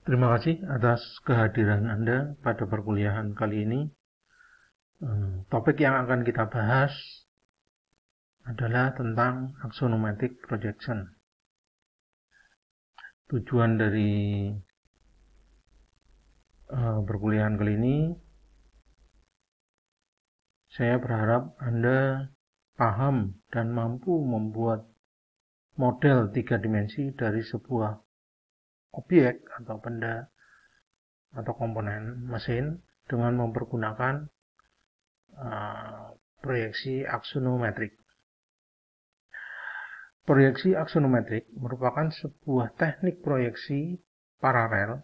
Terima kasih atas kehadiran Anda pada perkuliahan kali ini. Topik yang akan kita bahas adalah tentang axonometric projection. Tujuan dari perkuliahan kali ini, saya berharap Anda paham dan mampu membuat model 3 dimensi dari sebuah objek atau benda atau komponen mesin dengan mempergunakan proyeksi aksonometrik. Proyeksi aksonometrik merupakan sebuah teknik proyeksi paralel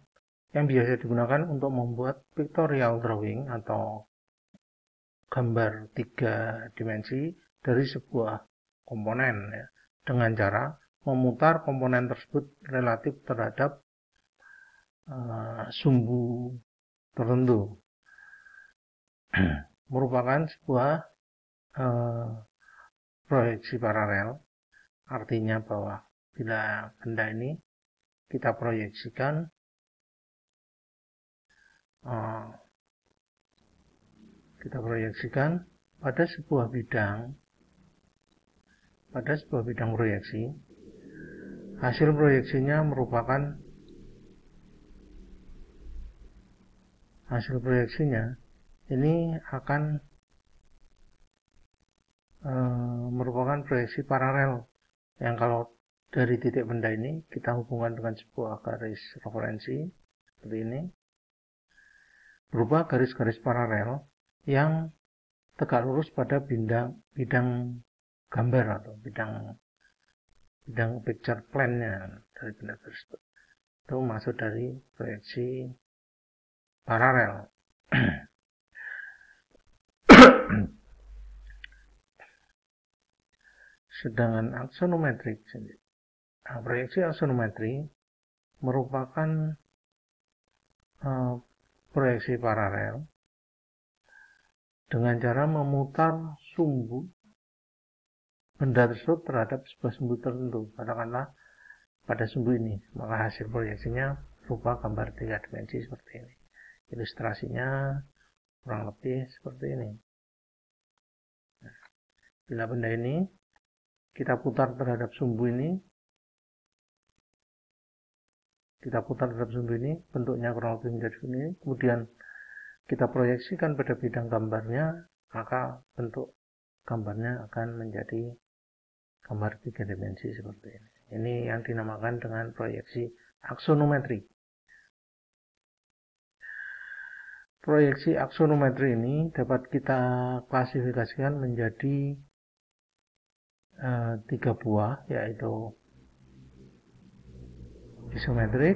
yang biasa digunakan untuk membuat pictorial drawing atau gambar 3 dimensi dari sebuah komponen ya, dengan cara memutar komponen tersebut relatif terhadap sumbu tertentu. Merupakan sebuah proyeksi paralel, artinya bahwa bila benda ini kita proyeksikan pada sebuah bidang proyeksi, hasil proyeksinya ini akan merupakan proyeksi paralel yang kalau dari titik benda ini kita hubungkan dengan sebuah garis referensi seperti ini, berupa garis-garis paralel yang tegak lurus pada bidang gambar atau bidang picture plane-nya dari benda tersebut. Itu maksud dari proyeksi paralel. Sedangkan aksonometrik, proyeksi aksonometri merupakan proyeksi paralel dengan cara memutar sumbu benda tersebut terhadap sebuah sumbu tertentu. Katakanlah pada sumbu ini, maka hasil proyeksinya berupa gambar 3 dimensi seperti ini. Ilustrasinya kurang lebih seperti ini. Bila benda ini kita putar terhadap sumbu ini, bentuknya kurang lebih menjadi ini, kemudian kita proyeksikan pada bidang gambarnya, maka bentuk gambarnya akan menjadi gambar 3 dimensi seperti ini. Ini yang dinamakan dengan proyeksi aksonometri. Proyeksi aksonometri ini dapat kita klasifikasikan menjadi 3 buah, yaitu isometrik,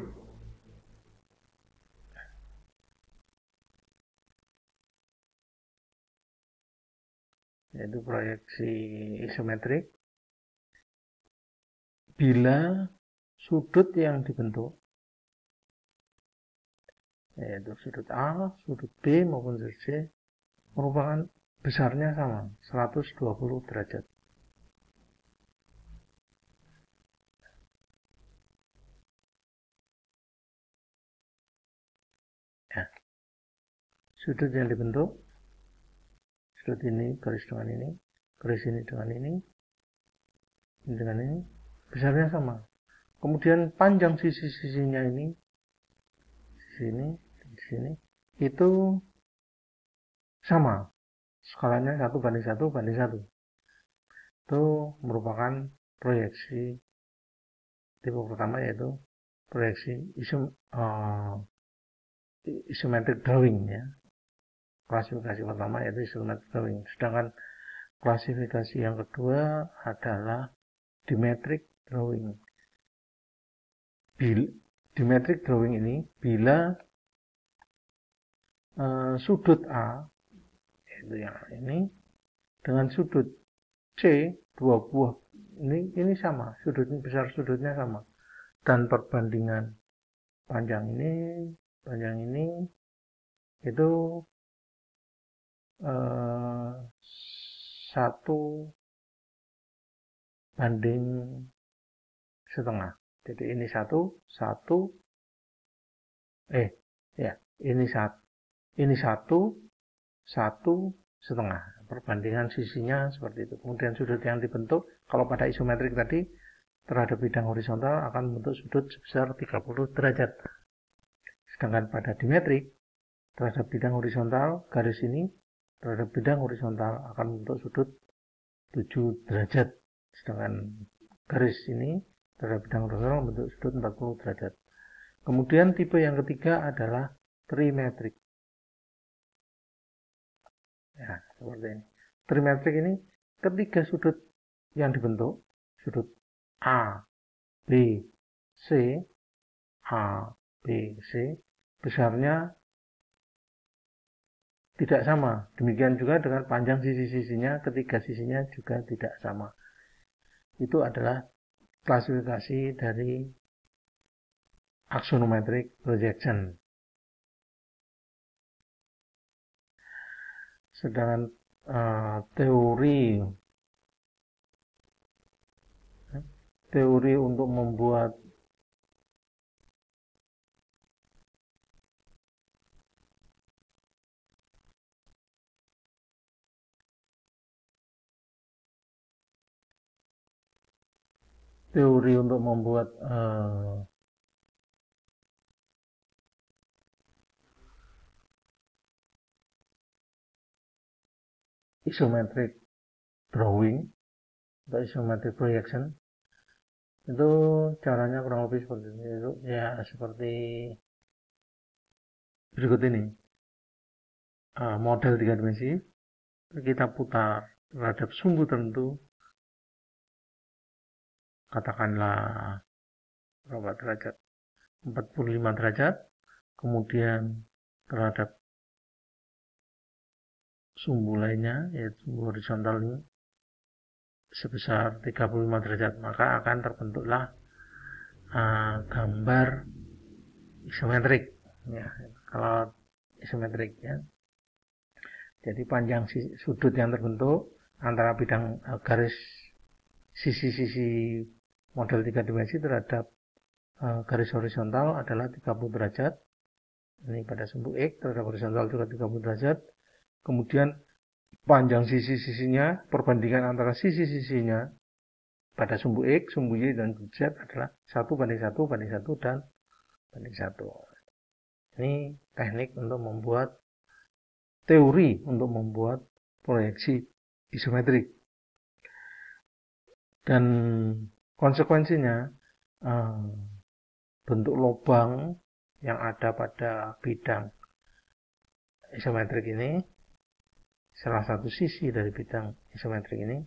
yaitu proyeksi isometrik bila sudut yang dibentuk, yaitu sudut A, sudut B maupun sudut C, merupakan besarnya sama, 120 derajat. Ya. Sudut yang dibentuk, sudut ini, garis dengan ini, garis ini dengan ini dengan ini, besarnya sama. Kemudian panjang sisi-sisinya ini, di sini, itu sama. Skalanya 1:1:1. Itu merupakan proyeksi tipe pertama, yaitu proyeksi isometric drawing ya. Klasifikasi pertama yaitu isometric drawing. Sedangkan klasifikasi yang kedua adalah dimetric drawing. Dimetric drawing ini bila sudut A, yaitu yang ini, dengan sudut C, 2 buah ini sama, besar sudutnya sama, dan perbandingan panjang ini itu 1:1,5. Jadi ini 1 ya, ini satu setengah. Perbandingan sisinya seperti itu. Kemudian sudut yang dibentuk, kalau pada isometrik tadi, terhadap bidang horizontal akan membentuk sudut sebesar 30 derajat. Sedangkan pada dimetrik, terhadap bidang horizontal, garis ini, terhadap bidang horizontal akan membentuk sudut 7 derajat. Sedangkan garis ini, terhadap bidang horizontal membentuk sudut 40 derajat. Kemudian tipe yang ketiga adalah trimetrik. Ya, seperti ini. Trimetrik ini ketiga sudut yang dibentuk, sudut A, B, C, A, B, C, besarnya tidak sama. Demikian juga dengan panjang sisi-sisinya, ketiga sisinya juga tidak sama. Itu adalah klasifikasi dari axonometric projection. Sedangkan teori untuk membuat isometric drawing atau isometric projection itu caranya kurang lebih seperti ini. Itu ya seperti berikut ini. Model 3 dimensi kita putar terhadap sumbu tertentu, katakanlah berapa derajat, 45 derajat, kemudian terhadap sumbu lainnya, yaitu sumbu horizontal ini, sebesar 35 derajat, maka akan terbentuklah gambar isometrik. Ya, kalau isometrik ya. Jadi panjang sudut yang terbentuk antara bidang garis sisi-sisi model 3 dimensi terhadap garis horizontal adalah 30 derajat. Ini pada sumbu X terhadap horizontal juga 30 derajat. Kemudian panjang sisi-sisinya, perbandingan antara sisi-sisinya pada sumbu X, sumbu Y, dan Z adalah 1:1, banding 1, dan banding 1. Ini teknik untuk membuat teori untuk membuat proyeksi isometrik. Dan konsekuensinya, bentuk lubang yang ada pada bidang isometrik ini, salah satu sisi dari bidang isometrik ini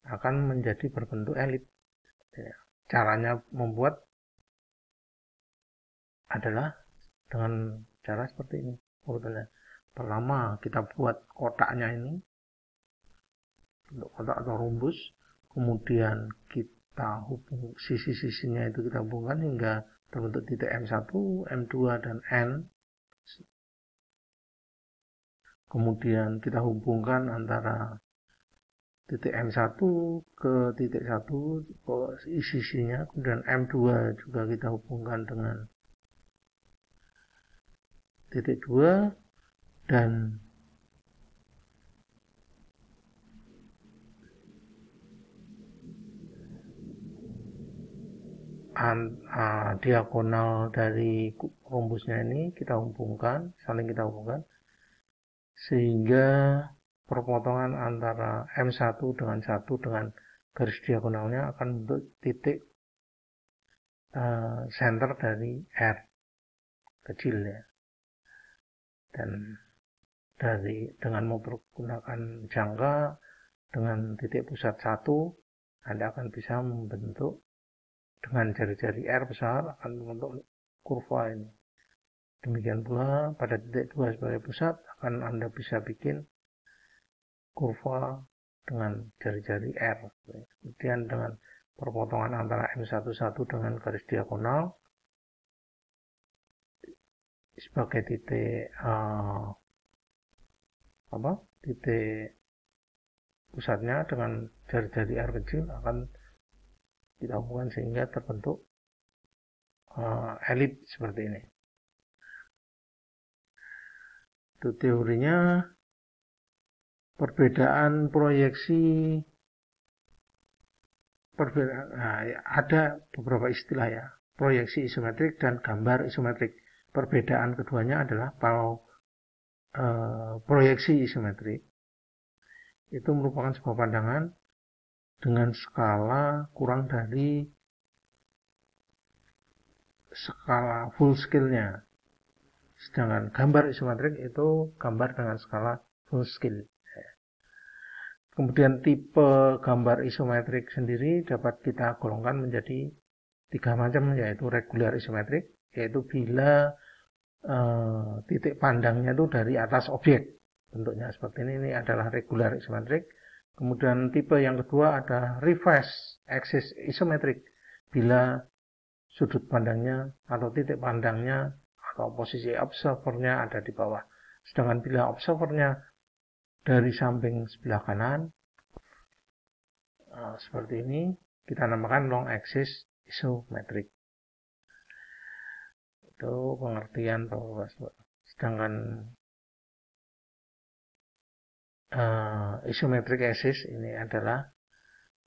akan menjadi berbentuk elip. Caranya membuat adalah dengan cara seperti ini urutannya. Pertama kita buat kotaknya ini, bentuk kotak atau rumbus, kemudian kita hubung sisi-sisinya itu kita hubungkan hingga terbentuk titik M1, M2, dan N. Kemudian kita hubungkan antara titik M1 ke titik 1 sisinya, kemudian M2 juga kita hubungkan dengan titik 2, dan diagonal dari rumbusnya ini kita hubungkan, saling kita hubungkan, sehingga perpotongan antara M1 dengan 1 dengan garis diagonalnya akan membentuk titik center dari R kecil ya. Dan dengan mempergunakan jangka dengan titik pusat 1, Anda akan bisa membentuk dengan jari-jari R besar akan membentuk kurva ini. Demikian pula pada titik 2 sebagai pusat akan Anda bisa bikin kurva dengan jari-jari R. Kemudian dengan perpotongan antara M11 dengan garis diagonal sebagai titik titik pusatnya dengan jari-jari R kecil akan kita hubungkan sehingga terbentuk elip seperti ini. Itu teorinya. Perbedaan proyeksi, ada beberapa istilah ya, proyeksi isometrik dan gambar isometrik. Perbedaan keduanya adalah kalau proyeksi isometrik itu merupakan sebuah pandangan dengan skala kurang dari skala full scale-nya. Sedangkan gambar isometrik itu gambar dengan skala full scale. Kemudian tipe gambar isometrik sendiri dapat kita golongkan menjadi 3 macam, yaitu regular isometrik, yaitu bila titik pandangnya itu dari atas objek. Bentuknya seperti ini adalah regular isometrik. Kemudian tipe yang kedua ada reverse axis isometrik, bila sudut pandangnya atau titik pandangnya atau posisi observernya ada di bawah. Sedangkan bila observernya dari samping sebelah kanan, seperti ini, kita namakan long axis isometrik. Itu pengertian bahwa sedangkan isometric axis ini adalah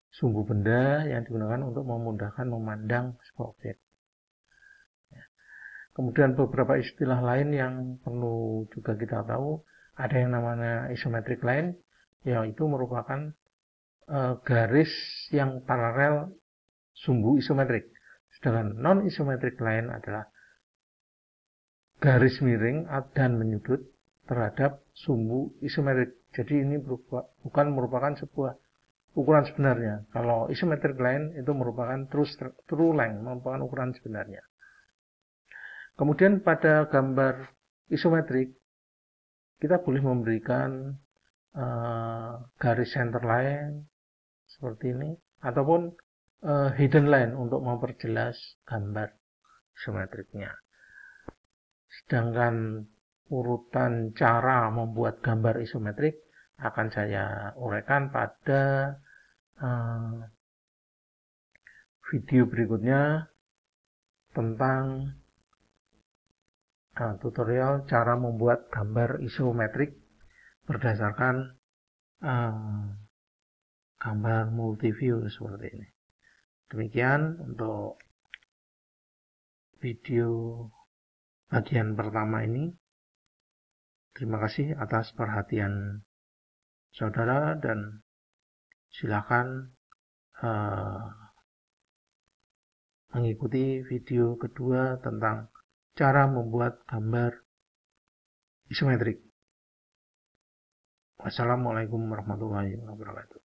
sumbu benda yang digunakan untuk memudahkan memandang sebuah objek. Kemudian beberapa istilah lain yang perlu juga kita tahu, ada yang namanya isometric line, yaitu merupakan garis yang paralel sumbu isometrik. Sedangkan non-isometric line adalah garis miring dan menyudut terhadap sumbu isometrik. Jadi ini bukan merupakan sebuah ukuran sebenarnya. Kalau isometric line itu merupakan true length, merupakan ukuran sebenarnya. Kemudian pada gambar isometrik, kita boleh memberikan garis center line seperti ini, ataupun hidden line untuk memperjelas gambar isometriknya. Sedangkan urutan cara membuat gambar isometrik akan saya uraikan pada video berikutnya tentang tutorial cara membuat gambar isometrik berdasarkan gambar multiview seperti ini. Demikian untuk video bagian pertama ini. Terima kasih atas perhatian saudara dan silakan mengikuti video kedua tentang cara membuat gambar isometrik. Wassalamualaikum warahmatullahi wabarakatuh.